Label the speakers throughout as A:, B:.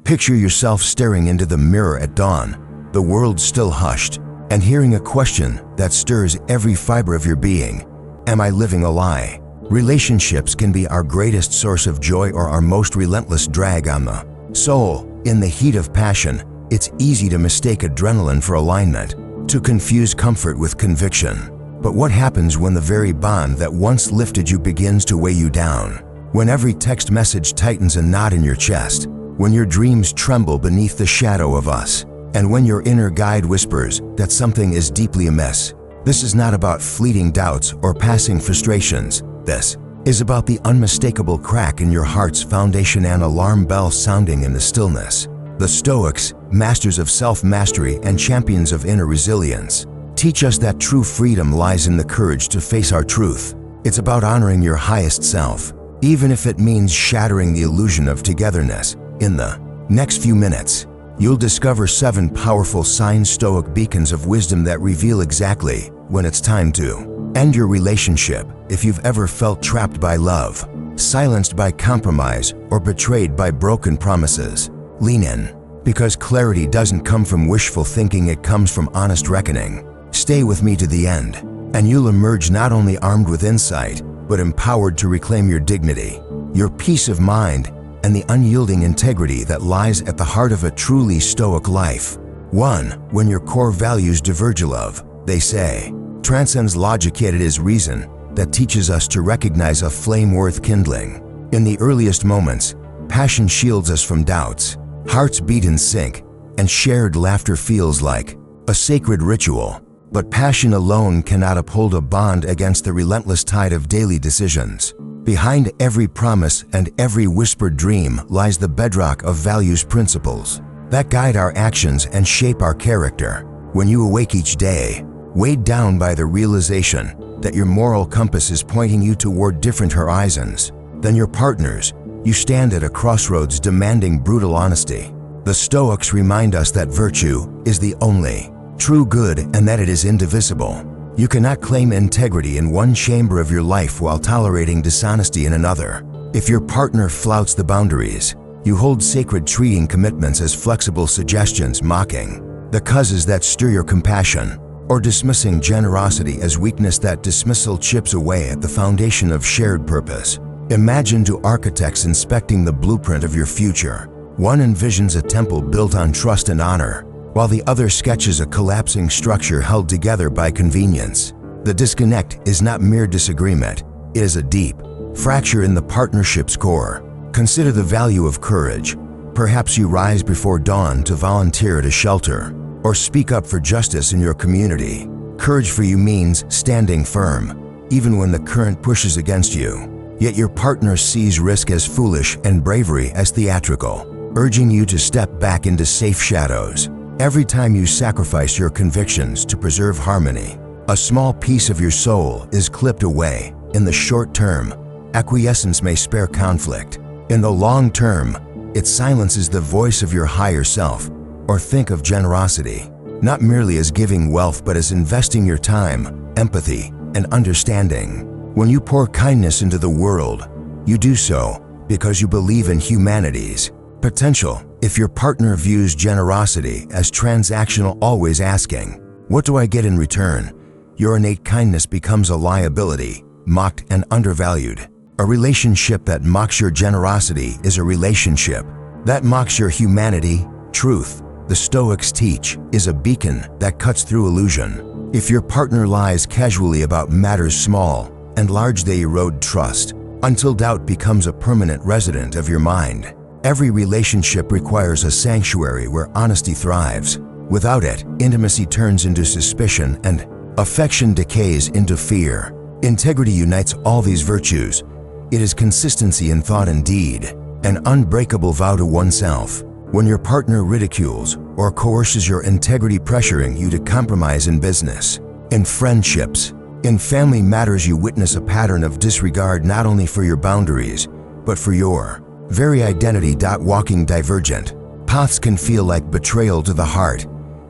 A: Picture yourself staring into the mirror at dawn, the world still hushed, and hearing a question that stirs every fiber of your being. Am I living a lie? Relationships can be our greatest source of joy or our most relentless drag on the soul. In the heat of passion, it's easy to mistake adrenaline for alignment, to confuse comfort with conviction. But what happens when the very bond that once lifted you begins to weigh you down? When every text message tightens a knot in your chest, when your dreams tremble beneath the shadow of us, and when your inner guide whispers that something is deeply amiss. This is not about fleeting doubts or passing frustrations. This is about the unmistakable crack in your heart's foundation, an alarm bell sounding in the stillness. The Stoics, masters of self-mastery and champions of inner resilience, teach us that true freedom lies in the courage to face our truth. It's about honoring your highest self, even if it means shattering the illusion of togetherness. In the next few minutes, you'll discover 7 powerful Stoic beacons of wisdom that reveal exactly when it's time to end your relationship. If you've ever felt trapped by love, silenced by compromise, or betrayed by broken promises, lean in, because clarity doesn't come from wishful thinking, it comes from honest reckoning. Stay with me to the end, and you'll emerge not only armed with insight, but empowered to reclaim your dignity, your peace of mind, and the unyielding integrity that lies at the heart of a truly Stoic life. 1. When your core values diverge, love, they say, transcends logic, yet it is reason that teaches us to recognize a flame worth kindling. In the earliest moments, passion shields us from doubts. Hearts beat in sync, and shared laughter feels like a sacred ritual. But passion alone cannot uphold a bond against the relentless tide of daily decisions. Behind every promise and every whispered dream lies the bedrock of values, principles that guide our actions and shape our character. When you awake each day, weighed down by the realization that your moral compass is pointing you toward different horizons than your partner's, you stand at a crossroads demanding brutal honesty. The Stoics remind us that virtue is the only true good and that it is indivisible. You cannot claim integrity in one chamber of your life while tolerating dishonesty in another. If your partner flouts the boundaries, you hold sacred, treating commitments as flexible suggestions, mocking the causes that stir your compassion, or dismissing generosity as weakness. That dismissal chips away at the foundation of shared purpose. Imagine 2 architects inspecting the blueprint of your future. One envisions a temple built on trust and honor, while the other sketches a collapsing structure held together by convenience. The disconnect is not mere disagreement, it is a deep fracture in the partnership's core. Consider the value of courage. Perhaps you rise before dawn to volunteer at a shelter, or speak up for justice in your community. Courage for you means standing firm, even when the current pushes against you. Yet your partner sees risk as foolish and bravery as theatrical, urging you to step back into safe shadows. Every time you sacrifice your convictions to preserve harmony, a small piece of your soul is clipped away. In the short term, acquiescence may spare conflict. In the long term, it silences the voice of your higher self. Or think of generosity, not merely as giving wealth, but as investing your time, empathy, and understanding. When you pour kindness into the world, you do so because you believe in humanity's potential. If your partner views generosity as transactional, always asking, "What do I get in return?" your innate kindness becomes a liability, mocked and undervalued. A relationship that mocks your generosity is a relationship that mocks your humanity. Truth, the Stoics teach, is a beacon that cuts through illusion. If your partner lies casually about matters small and large, they erode trust until doubt becomes a permanent resident of your mind. Every relationship requires a sanctuary where honesty thrives. Without it, intimacy turns into suspicion and affection decays into fear. Integrity unites all these virtues. It is consistency in thought and deed, an unbreakable vow to oneself. When your partner ridicules or coerces your integrity, pressuring you to compromise in business, in friendships, in family matters, you witness a pattern of disregard not only for your boundaries, but for your very identity. Walking divergent paths can feel like betrayal to the heart,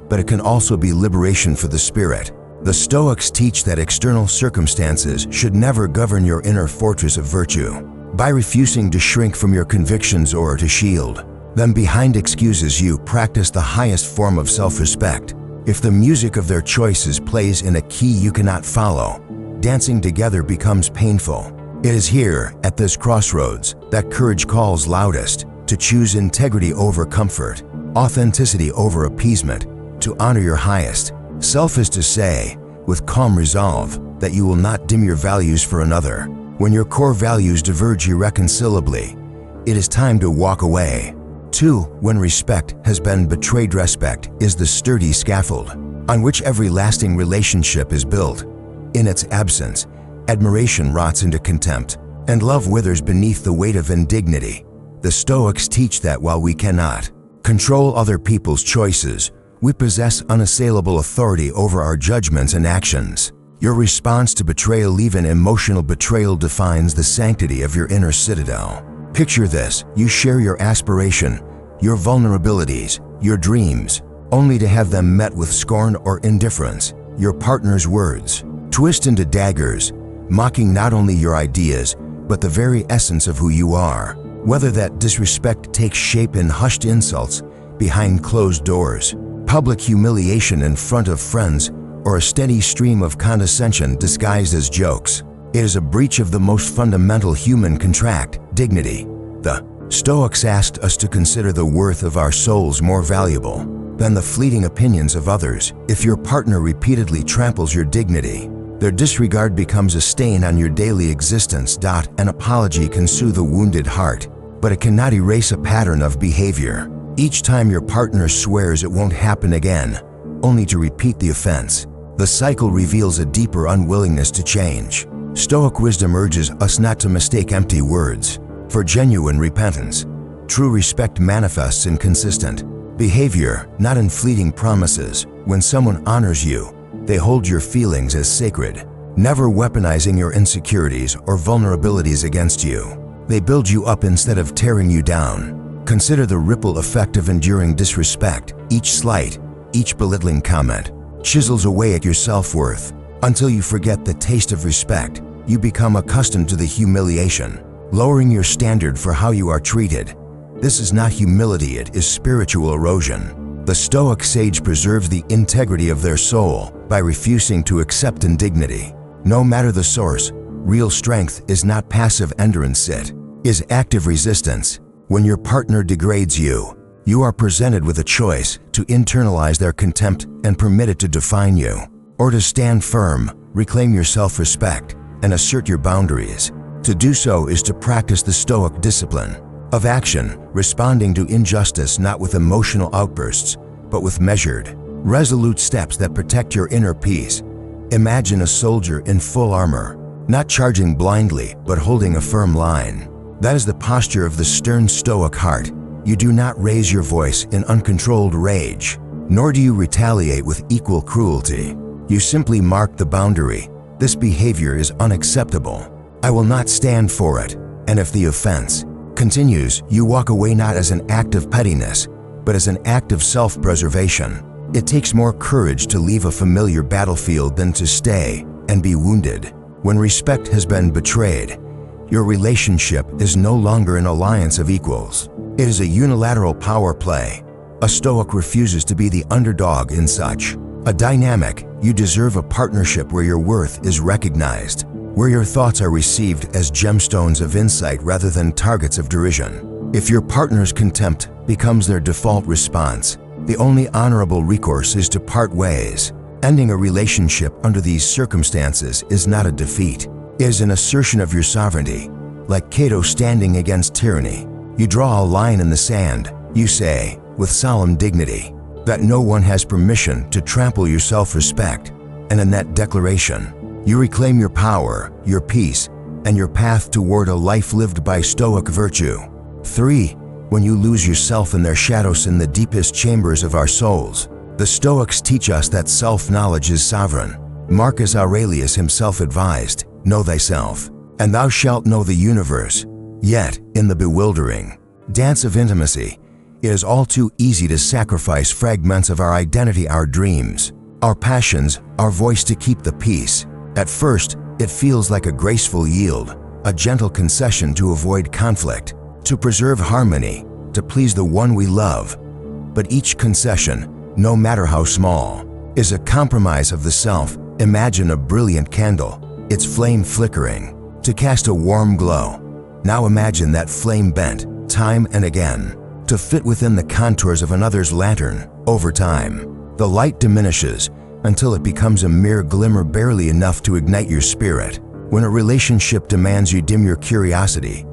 A: but it can also be liberation for the spirit. The Stoics teach that external circumstances should never govern your inner fortress of virtue. By refusing to shrink from your convictions or to shield Then behind excuses you practice the highest form of self-respect. If the music of their choices plays in a key you cannot follow, dancing together becomes painful. It is here, at this crossroads, that courage calls loudest, to choose integrity over comfort, authenticity over appeasement, to honor your highest self is to say, with calm resolve, that you will not dim your values for another. When your core values diverge irreconcilably, it is time to walk away. 2. When respect has been betrayed, respect is the sturdy scaffold on which every lasting relationship is built. In its absence, admiration rots into contempt, and love withers beneath the weight of indignity. The Stoics teach that while we cannot control other people's choices, we possess unassailable authority over our judgments and actions. Your response to betrayal, even emotional betrayal, defines the sanctity of your inner citadel. Picture this: you share your aspiration, your vulnerabilities, your dreams, only to have them met with scorn or indifference. Your partner's words twist into daggers, mocking not only your ideas, but the very essence of who you are. Whether that disrespect takes shape in hushed insults behind closed doors, public humiliation in front of friends, or a steady stream of condescension disguised as jokes, it is a breach of the most fundamental human contract, dignity. The Stoics asked us to consider the worth of our souls more valuable than the fleeting opinions of others. If your partner repeatedly tramples your dignity, their disregard becomes a stain on your daily existence. An apology can soothe a wounded heart, but it cannot erase a pattern of behavior. Each time your partner swears it won't happen again, only to repeat the offense, the cycle reveals a deeper unwillingness to change. Stoic wisdom urges us not to mistake empty words for genuine repentance. True respect manifests in consistent behavior, not in fleeting promises. When someone honors you, they hold your feelings as sacred, never weaponizing your insecurities or vulnerabilities against you. They build you up instead of tearing you down. Consider the ripple effect of enduring disrespect. Each slight, each belittling comment chisels away at your self-worth. Until you forget the taste of respect, you become accustomed to the humiliation, lowering your standard for how you are treated. This is not humility, it is spiritual erosion. The Stoic sage preserves the integrity of their soul by refusing to accept indignity. No matter the source, real strength is not passive endurance, it is active resistance. When your partner degrades you, you are presented with a choice: to internalize their contempt and permit it to define you, or to stand firm, reclaim your self-respect, and assert your boundaries. To do so is to practice the Stoic discipline of action, responding to injustice not with emotional outbursts, but with measured, resolute steps that protect your inner peace. Imagine a soldier in full armor, not charging blindly, but holding a firm line. That is the posture of the stern Stoic heart. You do not raise your voice in uncontrolled rage, nor do you retaliate with equal cruelty. You simply mark the boundary. This behavior is unacceptable. I will not stand for it. And if the offense continues, you walk away not as an act of pettiness, but as an act of self-preservation. It takes more courage to leave a familiar battlefield than to stay and be wounded. When respect has been betrayed, your relationship is no longer an alliance of equals. It is a unilateral power play. A Stoic refuses to be the underdog in such a dynamic. You deserve a partnership where your worth is recognized, where your thoughts are received as gemstones of insight rather than targets of derision. If your partner's contempt becomes their default response, the only honorable recourse is to part ways. Ending a relationship under these circumstances is not a defeat. It is an assertion of your sovereignty. Like Cato standing against tyranny, you draw a line in the sand. You say, with solemn dignity, that no one has permission to trample your self-respect. And in that declaration, you reclaim your power, your peace, and your path toward a life lived by Stoic virtue. 3. When you lose yourself in their shadows in the deepest chambers of our souls, the Stoics teach us that self-knowledge is sovereign. Marcus Aurelius himself advised, "Know thyself, and thou shalt know the universe." Yet, in the bewildering dance of intimacy, it is all too easy to sacrifice fragments of our identity, our dreams, our passions, our voice to keep the peace. At first, it feels like a graceful yield, a gentle concession to avoid conflict, to preserve harmony. to please the one we love, but each concession, no matter how small, is a compromise of the self. Imagine a brilliant candle, its flame flickering, to cast a warm glow. Now imagine that flame bent, time and again, to fit within the contours of another's lantern. Over time, the light diminishes until it becomes a mere glimmer barely enough to ignite your spirit. When a relationship demands you dim your curiosity,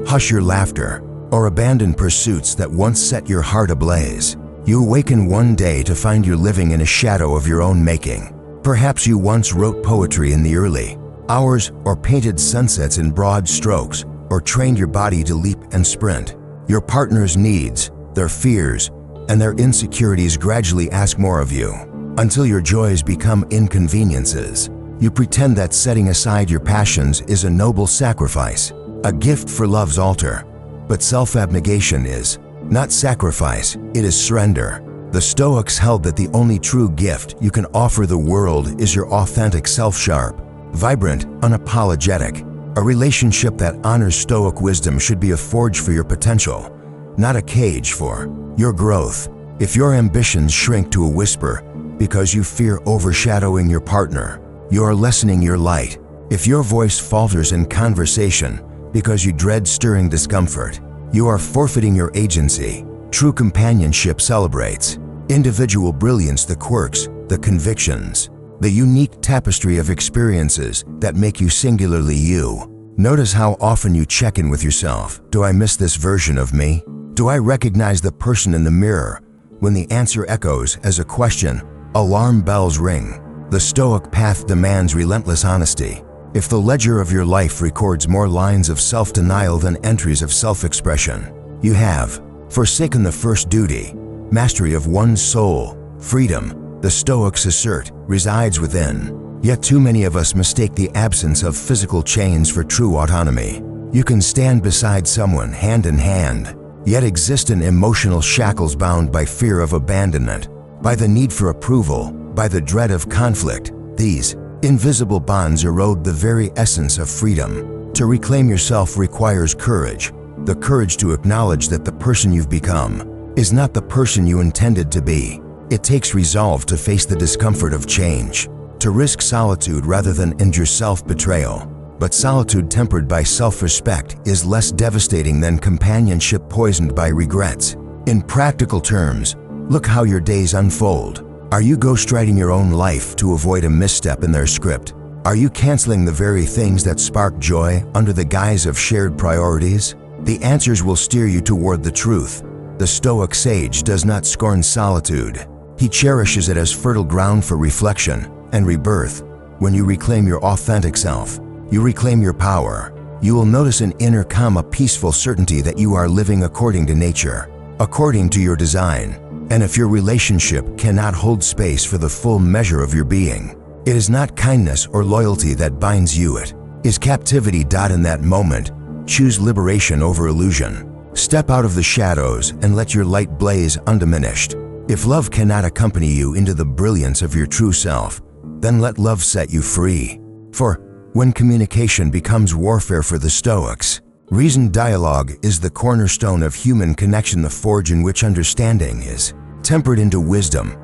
A: hush your laughter, or abandon pursuits that once set your heart ablaze, you awaken one day to find you're living in a shadow of your own making. Perhaps you once wrote poetry in the early hours, or painted sunsets in broad strokes, or trained your body to leap and sprint. Your partner's needs, their fears, and their insecurities gradually ask more of you, until your joys become inconveniences. You pretend that setting aside your passions is a noble sacrifice, a gift for love's altar. But self-abnegation is not sacrifice, it is surrender. The Stoics held that the only true gift you can offer the world is your authentic self, sharp, vibrant, unapologetic. A relationship that honors Stoic wisdom should be a forge for your potential, not a cage for your growth. If your ambitions shrink to a whisper because you fear overshadowing your partner, you are lessening your light. If your voice falters in conversation because you dread stirring discomfort, you are forfeiting your agency. True companionship celebrates individual brilliance, the quirks, the convictions, the unique tapestry of experiences that make you singularly you. Notice how often you check in with yourself. Do I miss this version of me? Do I recognize the person in the mirror? When the answer echoes as a question, alarm bells ring. The Stoic path demands relentless honesty. If the ledger of your life records more lines of self-denial than entries of self-expression, you have forsaken the first duty. Mastery of one's soul, freedom, the Stoics assert, resides within. Yet too many of us mistake the absence of physical chains for true autonomy. You can stand beside someone hand in hand, yet exist in emotional shackles bound by fear of abandonment, by the need for approval, by the dread of conflict. These invisible bonds erode the very essence of freedom. To reclaim yourself requires courage, the courage to acknowledge that the person you've become is not the person you intended to be. It takes resolve to face the discomfort of change, to risk solitude rather than endure self-betrayal. But solitude tempered by self-respect is less devastating than companionship poisoned by regrets. In practical terms, look how your days unfold. Are you ghostwriting your own life to avoid a misstep in their script? Are you canceling the very things that spark joy under the guise of shared priorities? The answers will steer you toward the truth. The Stoic sage does not scorn solitude. He cherishes it as fertile ground for reflection and rebirth. When you reclaim your authentic self, you reclaim your power. You will notice an inner calm, a peaceful certainty that you are living according to nature, according to your design. And if your relationship cannot hold space for the full measure of your being, it is not kindness or loyalty that binds you, it is captivity. In that moment, choose liberation over illusion. Step out of the shadows and let your light blaze undiminished. If love cannot accompany you into the brilliance of your true self, then let love set you free. For when communication becomes warfare for the Stoics, reasoned dialogue is the cornerstone of human connection, the forge in which understanding is tempered into wisdom.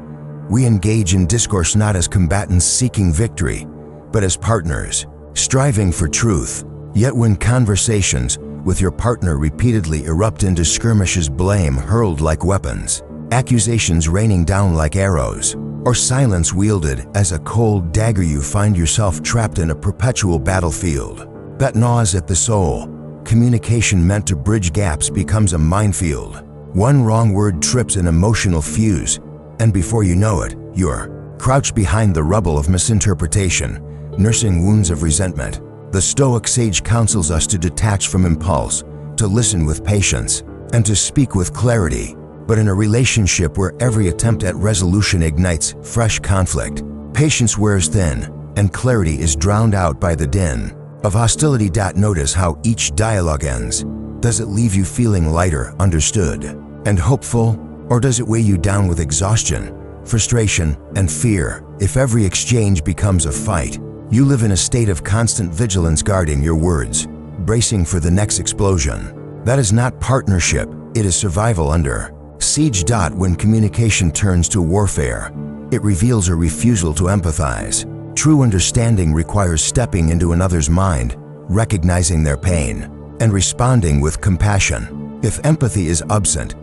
A: We engage in discourse not as combatants seeking victory, but as partners, striving for truth. Yet when conversations with your partner repeatedly erupt into skirmishes, blame hurled like weapons, accusations raining down like arrows, or silence wielded as a cold dagger, you find yourself trapped in a perpetual battlefield that gnaws at the soul. Communication meant to bridge gaps becomes a minefield. One wrong word trips an emotional fuse, and before you know it, you're crouched behind the rubble of misinterpretation, nursing wounds of resentment. The Stoic sage counsels us to detach from impulse, to listen with patience, and to speak with clarity. But in a relationship where every attempt at resolution ignites fresh conflict, patience wears thin, and clarity is drowned out by the din of hostility. Notice how each dialogue ends. Does it leave you feeling lighter, understood, and hopeful, or does it weigh you down with exhaustion, frustration, and fear? If every exchange becomes a fight, you live in a state of constant vigilance, guarding your words, bracing for the next explosion. That is not partnership, It is survival under siege. When communication turns to warfare, it reveals a refusal to empathize. True understanding requires stepping into another's mind, recognizing their pain, and responding with compassion. If empathy is absent,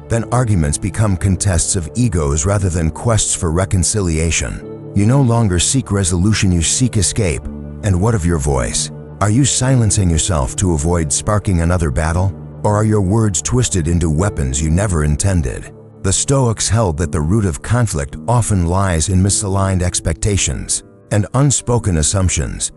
A: then arguments become contests of egos rather than quests for reconciliation. You no longer seek resolution, you seek escape. And what of your voice? Are you silencing yourself to avoid sparking another battle? Or are your words twisted into weapons you never intended? The Stoics held that the root of conflict often lies in misaligned expectations and unspoken assumptions.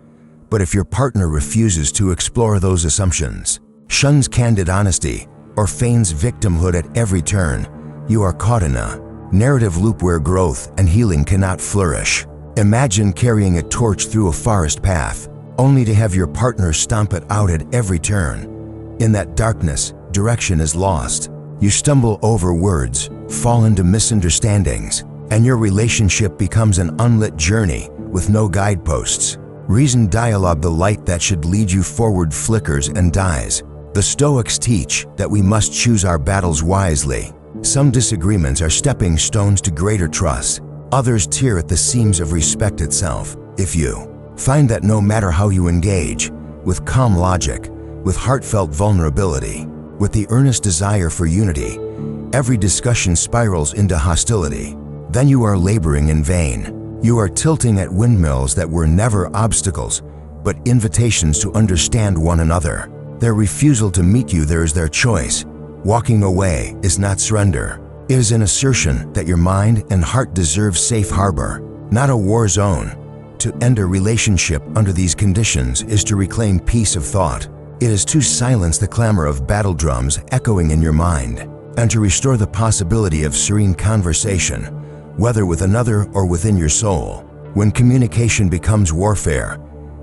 A: But if your partner refuses to explore those assumptions, shuns candid honesty, or feigns victimhood at every turn, you are caught in a narrative loop where growth and healing cannot flourish. Imagine carrying a torch through a forest path, only to have your partner stomp it out at every turn. In that darkness, direction is lost. You stumble over words, fall into misunderstandings, and your relationship becomes an unlit journey with no guideposts. Reasoned dialogue, the light that should lead you forward, flickers and dies. The Stoics teach that we must choose our battles wisely. Some disagreements are stepping stones to greater trust. Others tear at the seams of respect itself. If you find that no matter how you engage, with calm logic, with heartfelt vulnerability, with the earnest desire for unity, every discussion spirals into hostility, then you are laboring in vain. You are tilting at windmills that were never obstacles, but invitations to understand one another. Their refusal to meet you there is their choice. Walking away is not surrender. It is an assertion that your mind and heart deserve safe harbor, not a war zone. To end a relationship under these conditions is to reclaim peace of thought. It is to silence the clamor of battle drums echoing in your mind, and to restore the possibility of serene conversation, whether with another or within your soul. When communication becomes warfare,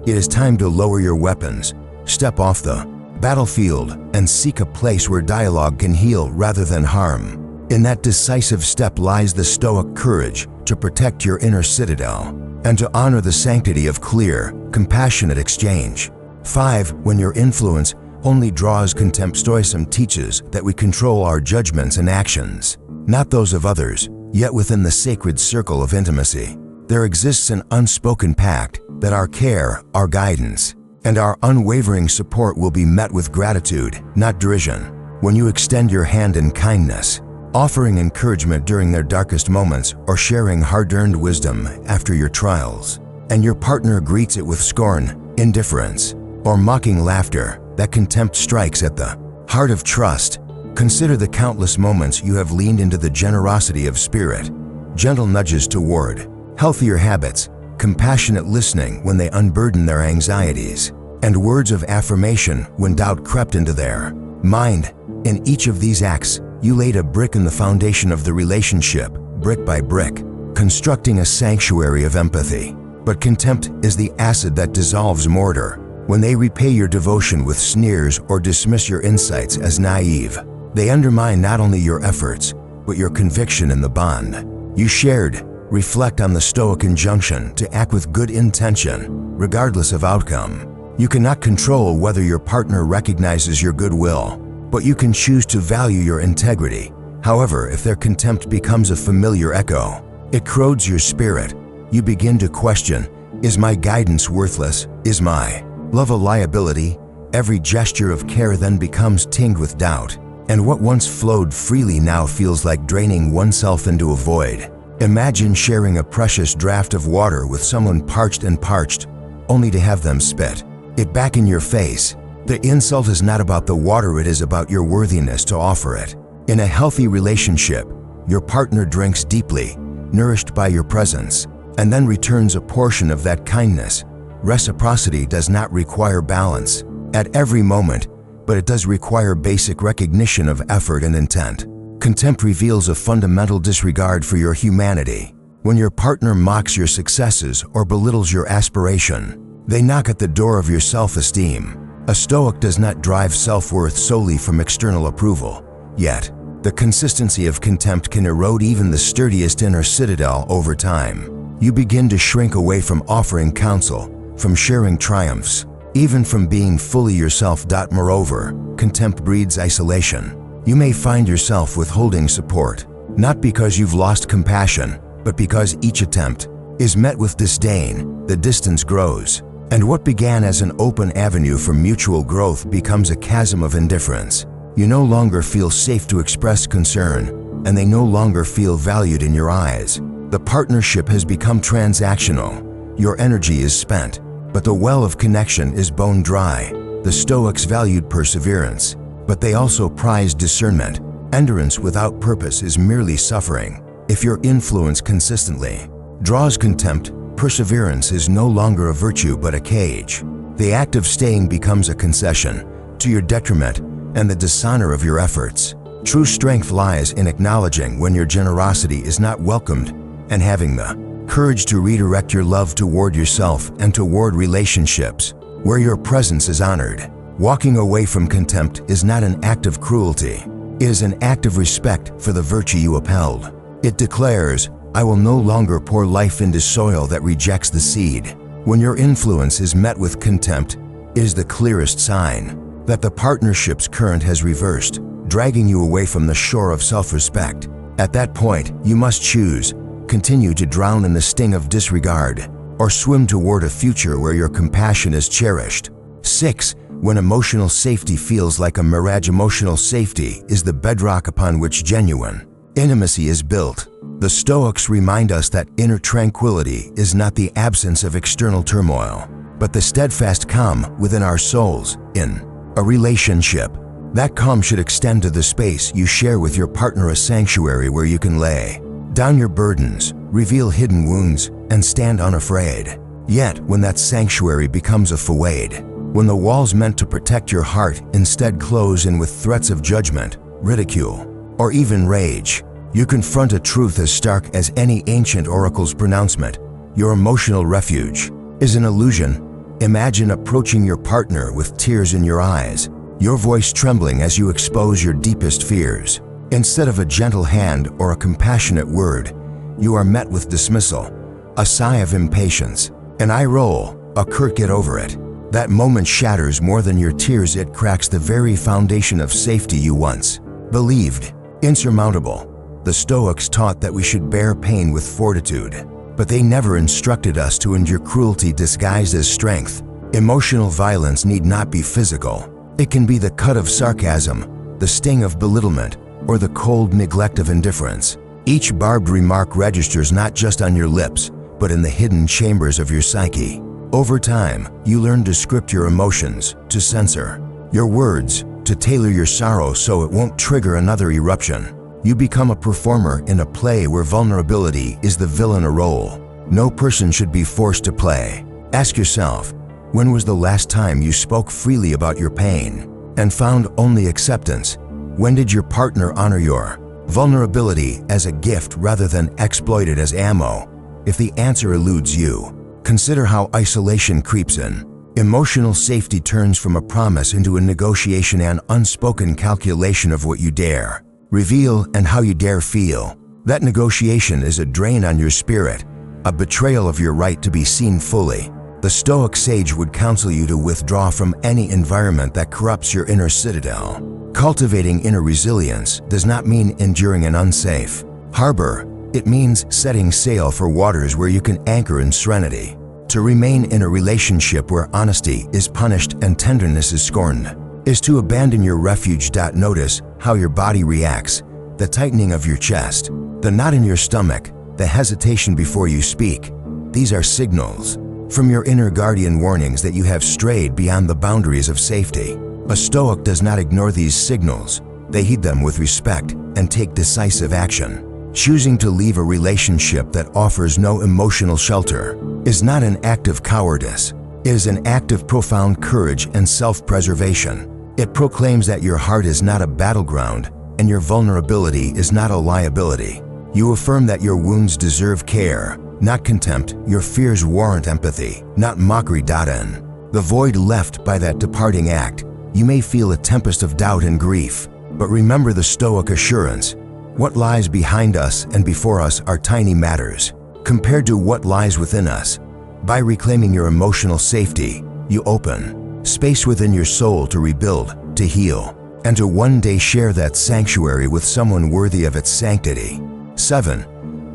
A: it is time to lower your weapons, step off the battlefield, and seek a place where dialogue can heal rather than harm. In that decisive step lies the Stoic courage to protect your inner citadel and to honor the sanctity of clear, compassionate exchange. 5. When your influence only draws contempt. Stoicism teaches that we control our judgments and actions, not those of others. Yet within the sacred circle of intimacy, there exists an unspoken pact that our care, our guidance, and our unwavering support will be met with gratitude, not derision. When you extend your hand in kindness, offering encouragement during their darkest moments or sharing hard-earned wisdom after your trials, and your partner greets it with scorn, indifference, or mocking laughter, that contempt strikes at the heart of trust. Consider the countless moments you have leaned into the generosity of spirit, gentle nudges toward healthier habits, compassionate listening when they unburden their anxieties, and words of affirmation when doubt crept into their mind. In each of these acts, you laid a brick in the foundation of the relationship, brick by brick, constructing a sanctuary of empathy. But contempt is the acid that dissolves mortar. When they repay your devotion with sneers or dismiss your insights as naive, they undermine not only your efforts, but your conviction in the bond you shared. Reflect on the Stoic injunction to act with good intention, regardless of outcome. You cannot control whether your partner recognizes your goodwill, but you can choose to value your integrity. However, if their contempt becomes a familiar echo, it corrodes your spirit. You begin to question, is my guidance worthless? Is my love a liability? Every gesture of care then becomes tinged with doubt, and what once flowed freely now feels like draining oneself into a void. Imagine sharing a precious draught of water with someone parched, only to have them spit it back in your face. The insult is not about the water, it is about your worthiness to offer it. In a healthy relationship, your partner drinks deeply, nourished by your presence, and then returns a portion of that kindness. Reciprocity does not require balance at every moment, but it does require basic recognition of effort and intent. Contempt reveals a fundamental disregard for your humanity. When your partner mocks your successes or belittles your aspiration, they knock at the door of your self-esteem. A Stoic does not drive self-worth solely from external approval. Yet, the consistency of contempt can erode even the sturdiest inner citadel over time. You begin to shrink away from offering counsel, from sharing triumphs, even from being fully yourself. Moreover, contempt breeds isolation. You may find yourself withholding support, not because you've lost compassion, but because each attempt is met with disdain. The distance grows, and what began as an open avenue for mutual growth becomes a chasm of indifference. You no longer feel safe to express concern, and they no longer feel valued in your eyes. The partnership has become transactional. Your energy is spent, but the well of connection is bone dry. The Stoics valued perseverance, but they also prized discernment. Endurance without purpose is merely suffering. If your influence consistently draws contempt, perseverance is no longer a virtue but a cage. The act of staying becomes a concession to your detriment and the dishonor of your efforts. True strength lies in acknowledging when your generosity is not welcomed and having the courage to redirect your love toward yourself and toward relationships where your presence is honored. Walking away from contempt is not an act of cruelty. It is an act of respect for the virtue you upheld. It declares, I will no longer pour life into soil that rejects the seed. When your influence is met with contempt, it is the clearest sign that the partnership's current has reversed, dragging you away from the shore of self-respect. At that point, you must choose: continue to drown in the sting of disregard, or swim toward a future where your compassion is cherished. 6. When emotional safety feels like a mirage. Emotional safety is the bedrock upon which genuine intimacy is built. The Stoics remind us that inner tranquility is not the absence of external turmoil, but the steadfast calm within our souls. In a relationship, that calm should extend to the space you share with your partner, a sanctuary where you can lay down your burdens, reveal hidden wounds, and stand unafraid. Yet, when that sanctuary becomes a fawade, when the walls meant to protect your heart instead close in with threats of judgment, ridicule, or even rage, you confront a truth as stark as any ancient oracle's pronouncement. Your emotional refuge is an illusion. Imagine approaching your partner with tears in your eyes, your voice trembling as you expose your deepest fears. Instead of a gentle hand or a compassionate word, you are met with dismissal, a sigh of impatience, an eye roll, a curt "get over it." That moment shatters more than your tears. It cracks the very foundation of safety you once believed insurmountable. The Stoics taught that we should bear pain with fortitude, but they never instructed us to endure cruelty disguised as strength. Emotional violence need not be physical. It can be the cut of sarcasm, the sting of belittlement, or the cold neglect of indifference. Each barbed remark registers not just on your lips, but in the hidden chambers of your psyche. Over time, you learn to script your emotions, to censor your words, to tailor your sorrow so it won't trigger another eruption. You become a performer in a play where vulnerability is the villain, a role no person should be forced to play. Ask yourself, when was the last time you spoke freely about your pain and found only acceptance? When did your partner honor your vulnerability as a gift rather than exploit it as ammo? If the answer eludes you, consider how isolation creeps in. Emotional safety turns from a promise into a negotiation, an unspoken calculation of what you dare reveal and how you dare feel. That negotiation is a drain on your spirit, a betrayal of your right to be seen fully. The Stoic sage would counsel you to withdraw from any environment that corrupts your inner citadel. Cultivating inner resilience does not mean enduring an unsafe harbor. It means setting sail for waters where you can anchor in serenity. To remain in a relationship where honesty is punished and tenderness is scorned is to abandon your refuge. Notice how your body reacts: the tightening of your chest, the knot in your stomach, the hesitation before you speak. These are signals from your inner guardian, warnings that you have strayed beyond the boundaries of safety. A Stoic does not ignore these signals. They heed them with respect and take decisive action. Choosing to leave a relationship that offers no emotional shelter is not an act of cowardice. It is an act of profound courage and self-preservation. It proclaims that your heart is not a battleground and your vulnerability is not a liability. You affirm that your wounds deserve care, not contempt. Your fears warrant empathy, not mockery. In the void left by that departing act, you may feel a tempest of doubt and grief, but remember the Stoic assurance: what lies behind us and before us are tiny matters compared to what lies within us. By reclaiming your emotional safety, you open space within your soul to rebuild, to heal, and to one day share that sanctuary with someone worthy of its sanctity. 7.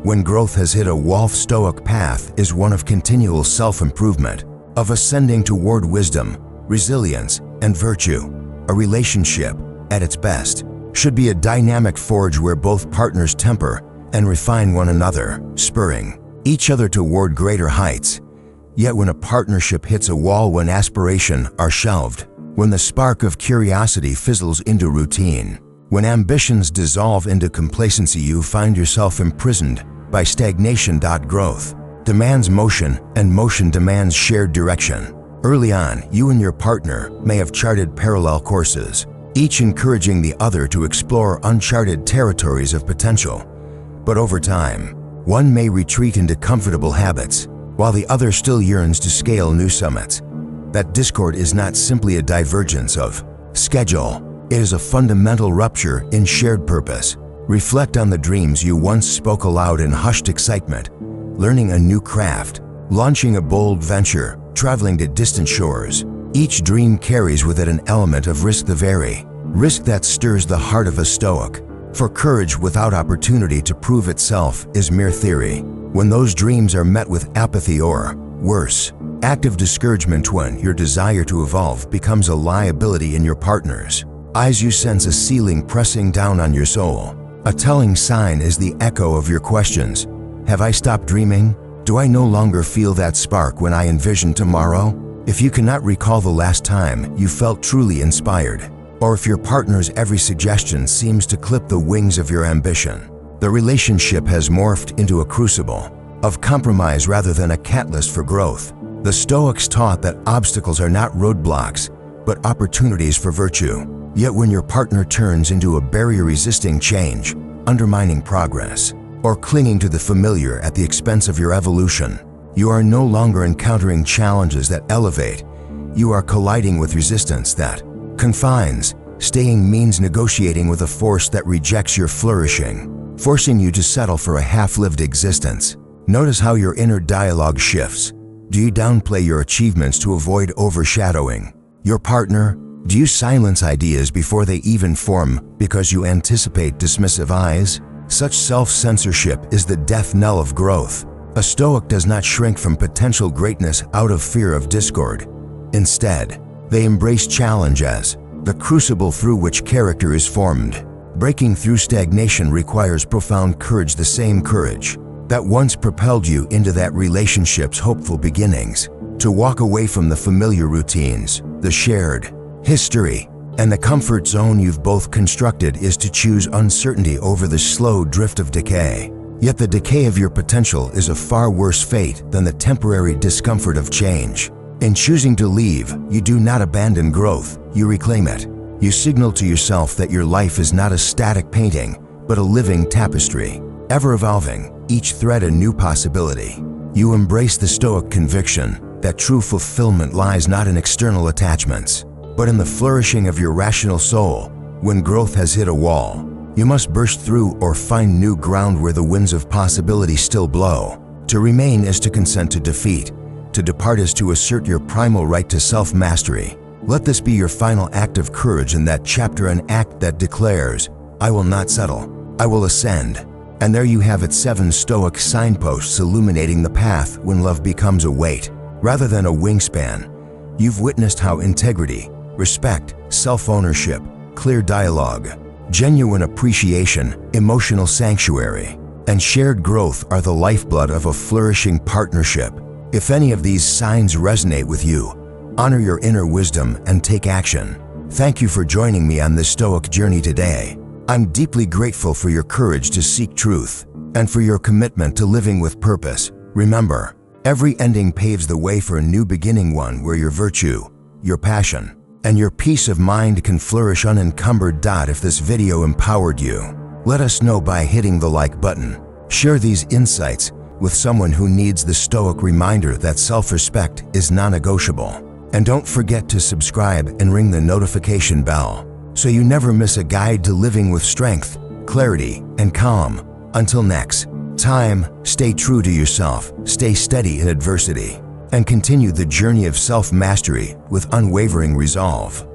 A: When growth has hit a wall, Stoic path is one of continual self-improvement, of ascending toward wisdom, resilience, and virtue. A relationship, at its best, should be a dynamic forge where both partners temper and refine one another, spurring each other toward greater heights. Yet when a partnership hits a wall, when aspirations are shelved, when the spark of curiosity fizzles into routine, when ambitions dissolve into complacency, you find yourself imprisoned by stagnation. Growth demands motion, and motion demands shared direction. Early on, you and your partner may have charted parallel courses, each encouraging the other to explore uncharted territories of potential. But over time, one may retreat into comfortable habits, while the other still yearns to scale new summits. That discord is not simply a divergence of schedule, it is a fundamental rupture in shared purpose. Reflect on the dreams you once spoke aloud in hushed excitement: learning a new craft, launching a bold venture, traveling to distant shores. Each dream carries with it an element of risk, the very risk that stirs the heart of a Stoic. For courage without opportunity to prove itself is mere theory. When those dreams are met with apathy or, worse, active discouragement, when your desire to evolve becomes a liability in your partner's eyes, you sense a ceiling pressing down on your soul. A telling sign is the echo of your questions. Have I stopped dreaming? Do I no longer feel that spark when I envision tomorrow? If you cannot recall the last time you felt truly inspired, or if your partner's every suggestion seems to clip the wings of your ambition, the relationship has morphed into a crucible of compromise rather than a catalyst for growth. The Stoics taught that obstacles are not roadblocks, but opportunities for virtue. Yet when your partner turns into a barrier resisting change, undermining progress, or clinging to the familiar at the expense of your evolution, you are no longer encountering challenges that elevate. You are colliding with resistance that confines. Staying means negotiating with a force that rejects your flourishing, forcing you to settle for a half-lived existence. Notice how your inner dialogue shifts. Do you downplay your achievements to avoid overshadowing your partner? Do you silence ideas before they even form because you anticipate dismissive eyes? Such self-censorship is the death knell of growth. A Stoic does not shrink from potential greatness out of fear of discord. Instead, they embrace challenge as the crucible through which character is formed. Breaking through stagnation requires profound courage, the same courage that once propelled you into that relationship's hopeful beginnings. To walk away from the familiar routines, the shared history, and the comfort zone you've both constructed is to choose uncertainty over the slow drift of decay. Yet the decay of your potential is a far worse fate than the temporary discomfort of change. In choosing to leave, you do not abandon growth, you reclaim it. You signal to yourself that your life is not a static painting, but a living tapestry, ever evolving, each thread a new possibility. You embrace the Stoic conviction that true fulfillment lies not in external attachments, but in the flourishing of your rational soul. When growth has hit a wall, you must burst through or find new ground where the winds of possibility still blow. To remain is to consent to defeat. To depart is to assert your primal right to self-mastery. Let this be your final act of courage in that chapter, an act that declares, I will not settle, I will ascend. And there you have it, 7 Stoic signposts illuminating the path when love becomes a weight rather than a wingspan. You've witnessed how integrity, respect, self-ownership, clear dialogue, genuine appreciation, emotional sanctuary, and shared growth are the lifeblood of a flourishing partnership. If any of these signs resonate with you, honor your inner wisdom and take action. Thank you for joining me on this Stoic journey today. I'm deeply grateful for your courage to seek truth and for your commitment to living with purpose. Remember, every ending paves the way for a new beginning, one where your virtue, your passion, and your peace of mind can flourish unencumbered. If this video empowered you, let us know by hitting the like button. Share these insights with someone who needs the Stoic reminder that self-respect is non-negotiable. And don't forget to subscribe and ring the notification bell so you never miss a guide to living with strength, clarity, and calm. Until next time, stay true to yourself, stay steady in adversity, and continue the journey of self-mastery with unwavering resolve.